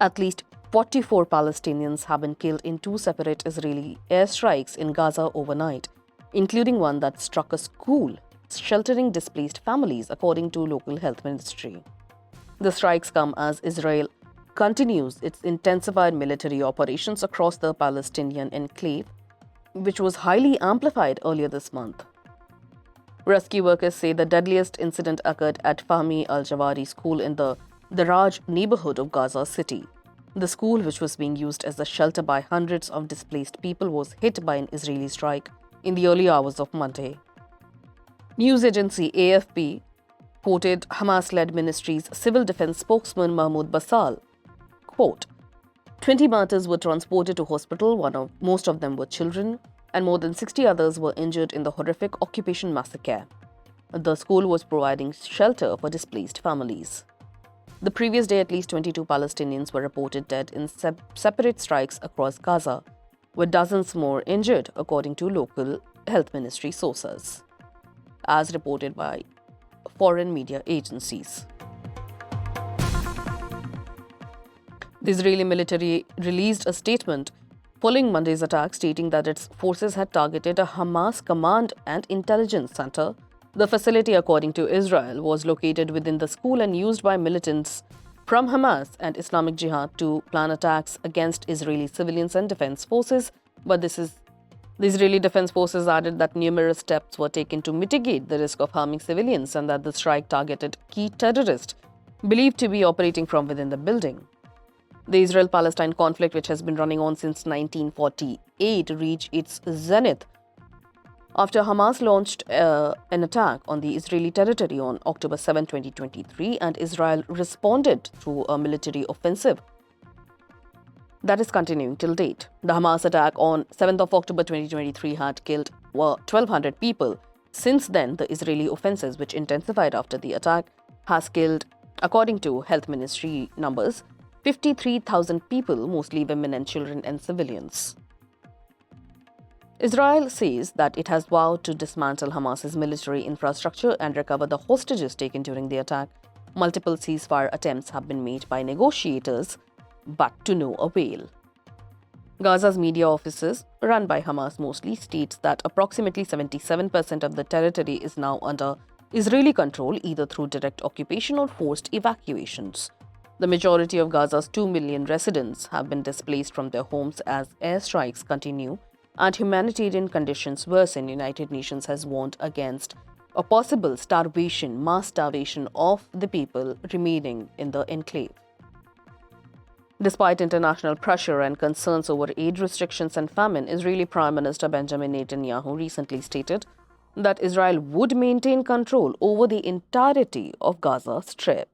At least 44 Palestinians have been killed in two separate Israeli airstrikes in Gaza overnight, including one that struck a school sheltering displaced families, according to local health ministry. The strikes come as Israel continues its intensified military operations across the Palestinian enclave, which was highly amplified earlier this month. Rescue workers say the deadliest incident occurred at Fahmi Al-Jarjawi School in the Daraj neighbourhood of Gaza City. The school, which was being used as a shelter by hundreds of displaced people, was hit by an Israeli strike in the early hours of Monday. News agency AFP quoted Hamas-led ministry's civil defense spokesman Mahmud Bassal, quote, 20 martyrs were transported to hospital, most of them were children, and more than 60 others were injured in the horrific occupation massacre. The school was providing shelter for displaced families. The previous day, at least 22 Palestinians were reported dead in separate strikes across Gaza, with dozens more injured, according to local health ministry sources, as reported by foreign media agencies. The Israeli military released a statement following Monday's attack, stating that its forces had targeted a Hamas command and intelligence center. The facility, according to Israel, was located within the school and used by militants from Hamas and Islamic Jihad to plan attacks against Israeli civilians and defense forces. But the Israeli defense forces added that numerous steps were taken to mitigate the risk of harming civilians and that the strike targeted key terrorists believed to be operating from within the building. The Israel-Palestine conflict, which has been running on since 1948, reached its zenith after Hamas launched an attack on the Israeli territory on October 7, 2023, and Israel responded through a military offensive that is continuing till date. The Hamas attack on 7th of October 2023 had killed 1,200 people. Since then, the Israeli offensive, which intensified after the attack, has killed, according to health ministry numbers, 53,000 people, mostly women and children and civilians. Israel says that it has vowed to dismantle Hamas's military infrastructure and recover the hostages taken during the attack. Multiple ceasefire attempts have been made by negotiators, but to no avail. Gaza's media offices, run by Hamas mostly, states that approximately 77% of the territory is now under Israeli control, either through direct occupation or forced evacuations. The majority of Gaza's 2 million residents have been displaced from their homes as airstrikes continue and humanitarian conditions worsen. United Nations has warned against a possible mass starvation of the people remaining in the enclave. Despite international pressure and concerns over aid restrictions and famine, Israeli Prime Minister Benjamin Netanyahu recently stated that Israel would maintain control over the entirety of Gaza Strip.